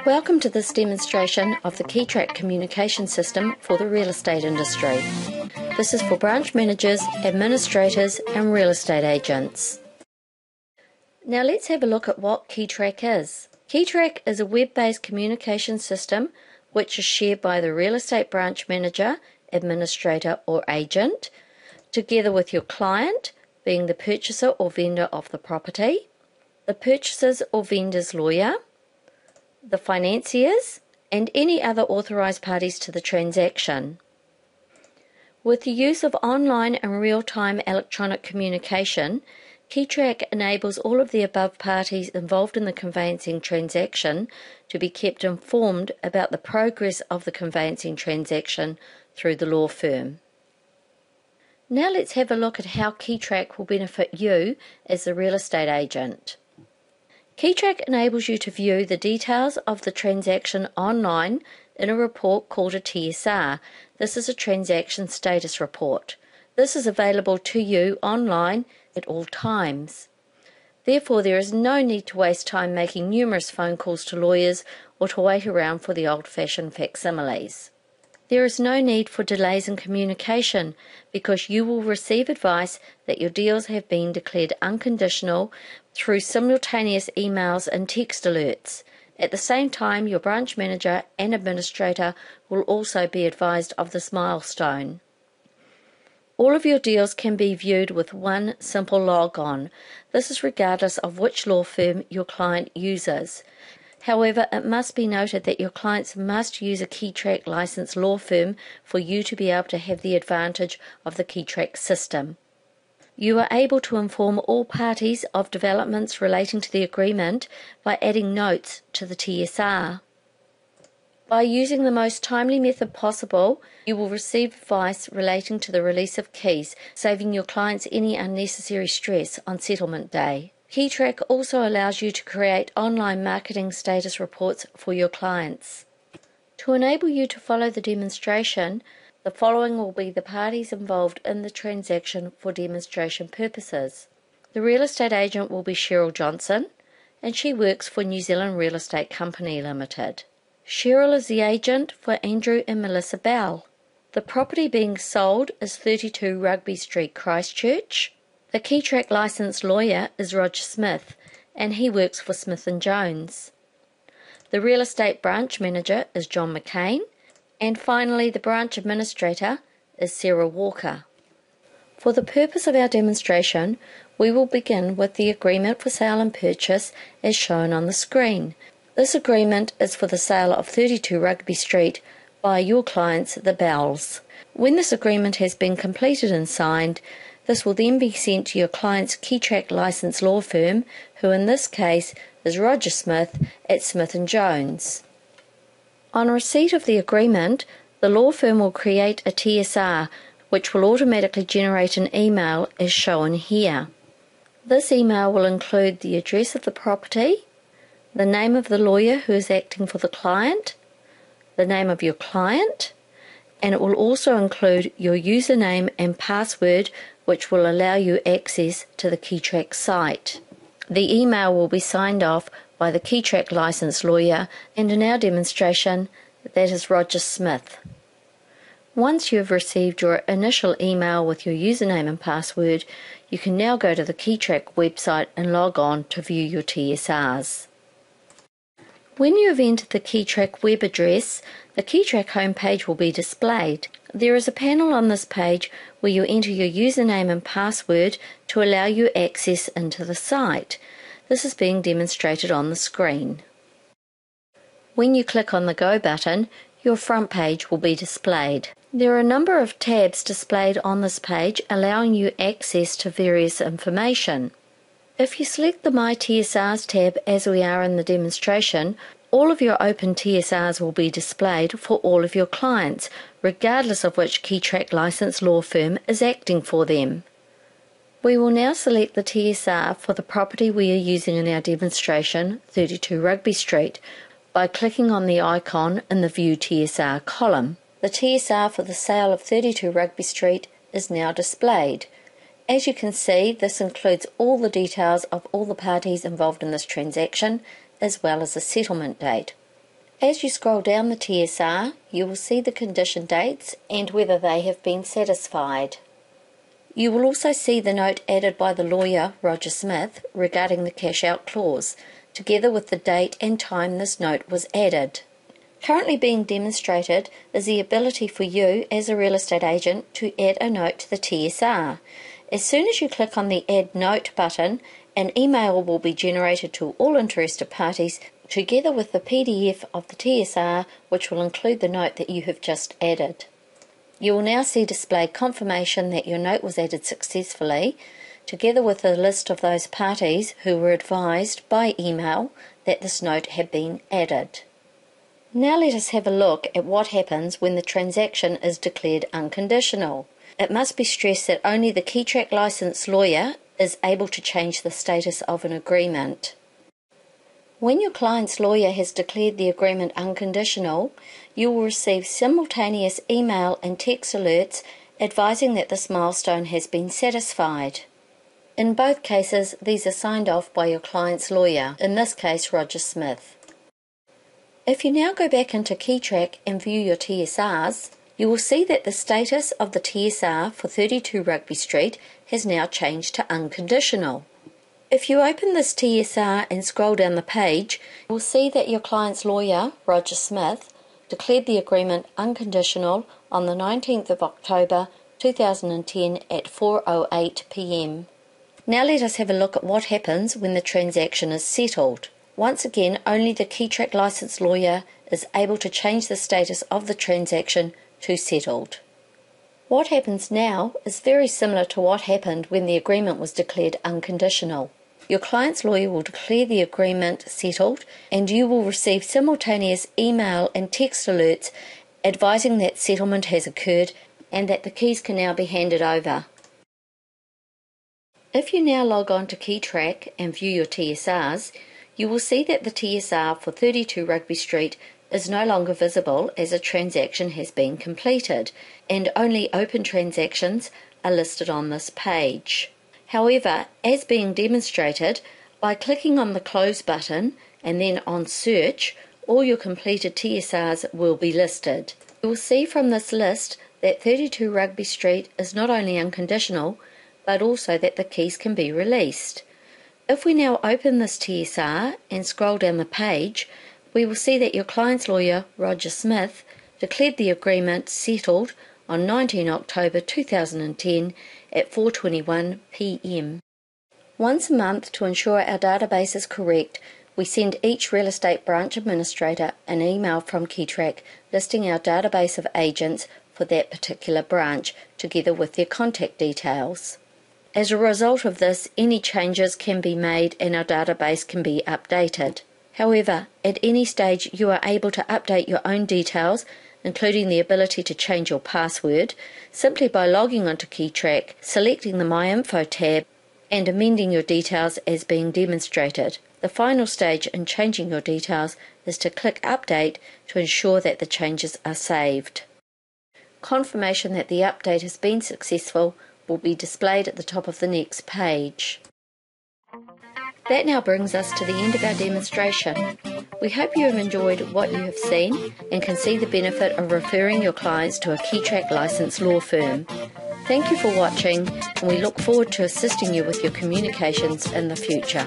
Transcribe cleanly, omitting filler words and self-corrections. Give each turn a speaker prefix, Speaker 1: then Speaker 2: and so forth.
Speaker 1: Welcome to this demonstration of the KeyTrack communication system for the real estate industry. This is for branch managers, administrators and real estate agents. Now let's have a look at what KeyTrack is. KeyTrack is a web-based communication system which is shared by the real estate branch manager, administrator or agent, together with your client, being the purchaser or vendor of the property, the purchaser's or vendor's lawyer, the financiers, and any other authorised parties to the transaction. With the use of online and real-time electronic communication, KeyTrack enables all of the above parties involved in the conveyancing transaction to be kept informed about the progress of the conveyancing transaction through the law firm. Now let's have a look at how KeyTrack will benefit you as the real estate agent. KeyTrack enables you to view the details of the transaction online in a report called a TSR. This is a transaction status report. This is available to you online at all times. Therefore, there is no need to waste time making numerous phone calls to lawyers or to wait around for the old-fashioned facsimiles. There is no need for delays in communication because you will receive advice that your deals have been declared unconditional through simultaneous emails and text alerts. At the same time, your branch manager and administrator will also be advised of this milestone. All of your deals can be viewed with one simple log-on. This is regardless of which law firm your client uses. However, it must be noted that your clients must use a KeyTrack licensed law firm for you to be able to have the advantage of the KeyTrack system. You are able to inform all parties of developments relating to the agreement by adding notes to the TSR. By using the most timely method possible, you will receive advice relating to the release of keys, saving your clients any unnecessary stress on settlement day. KeyTrack also allows you to create online marketing status reports for your clients. To enable you to follow the demonstration, the following will be the parties involved in the transaction for demonstration purposes. The real estate agent will be Cheryl Johnson, and she works for New Zealand Real Estate Company Limited. Cheryl is the agent for Andrew and Melissa Bell. The property being sold is 32 Rugby Street, Christchurch. The KeyTrack licensed lawyer is Roger Smith, and he works for Smith & Jones. The real estate branch manager is John McCain, and finally the branch administrator is Sarah Walker. For the purpose of our demonstration, we will begin with the agreement for sale and purchase as shown on the screen. This agreement is for the sale of 32 Rugby Street by your clients, the Bells. When this agreement has been completed and signed, this will then be sent to your client's KeyTrack licensed law firm, who in this case is Roger Smith at Smith & Jones. On receipt of the agreement, the law firm will create a TSR, which will automatically generate an email as shown here. This email will include the address of the property, the name of the lawyer who is acting for the client, the name of your client, and it will also include your username and password, which will allow you access to the KeyTrack site. The email will be signed off by the KeyTrack licensed lawyer, and in our demonstration, that is Roger Smith. Once you have received your initial email with your username and password, you can now go to the KeyTrack website and log on to view your TSRs. When you have entered the KeyTrack web address, the KeyTrack homepage will be displayed. There is a panel on this page where you enter your username and password to allow you access into the site. This is being demonstrated on the screen. When you click on the Go button, your front page will be displayed. There are a number of tabs displayed on this page allowing you access to various information. If you select the My TSRs tab as we are in the demonstration, all of your open TSRs will be displayed for all of your clients, regardless of which KeyTrack licensed law firm is acting for them. We will now select the TSR for the property we are using in our demonstration, 32 Rugby Street, by clicking on the icon in the View TSR column. The TSR for the sale of 32 Rugby Street is now displayed. As you can see, this includes all the details of all the parties involved in this transaction, as well as the settlement date. As you scroll down the TSR, you will see the condition dates and whether they have been satisfied. You will also see the note added by the lawyer, Roger Smith, regarding the cash-out clause, together with the date and time this note was added. Currently being demonstrated is the ability for you as a real estate agent to add a note to the TSR. As soon as you click on the Add Note button, an email will be generated to all interested parties together with the PDF of the TSR, which will include the note that you have just added. You will now see displayed confirmation that your note was added successfully, together with a list of those parties who were advised by email that this note had been added. Now let us have a look at what happens when the transaction is declared unconditional. It must be stressed that only the KeyTrack licensed lawyer is able to change the status of an agreement. When your client's lawyer has declared the agreement unconditional, you will receive simultaneous email and text alerts advising that this milestone has been satisfied. In both cases, these are signed off by your client's lawyer, in this case Roger Smith. If you now go back into KeyTrack and view your TSRs, you will see that the status of the TSR for 32 Rugby Street has now changed to unconditional. If you open this TSR and scroll down the page, you will see that your client's lawyer, Roger Smith, declared the agreement unconditional on the 19th of October 2010 at 4:08 p.m. Now let us have a look at what happens when the transaction is settled. Once again, only the KeyTrack licensed lawyer is able to change the status of the transaction to settled. What happens now is very similar to what happened when the agreement was declared unconditional. Your client's lawyer will declare the agreement settled and you will receive simultaneous email and text alerts advising that settlement has occurred and that the keys can now be handed over. If you now log on to KeyTrack and view your TSRs, you will see that the TSR for 32 Rugby Street is no longer visible as a transaction has been completed, and only open transactions are listed on this page. However, as being demonstrated, by clicking on the Close button and then on Search, all your completed TSRs will be listed. You will see from this list that 32 Rugby Street is not only unconditional, but also that the keys can be released. If we now open this TSR and scroll down the page, we will see that your client's lawyer, Roger Smith, declared the agreement settled on 19 October 2010 at 4:21 p.m. Once a month, to ensure our database is correct, we send each real estate branch administrator an email from KeyTrack listing our database of agents for that particular branch, together with their contact details. As a result of this, any changes can be made and our database can be updated. However, at any stage you are able to update your own details, including the ability to change your password, simply by logging onto KeyTrack, selecting the My Info tab, and amending your details as being demonstrated. The final stage in changing your details is to click Update to ensure that the changes are saved. Confirmation that the update has been successful will be displayed at the top of the next page. That now brings us to the end of our demonstration. We hope you have enjoyed what you have seen and can see the benefit of referring your clients to a KeyTrack licensed law firm. Thank you for watching, and we look forward to assisting you with your communications in the future.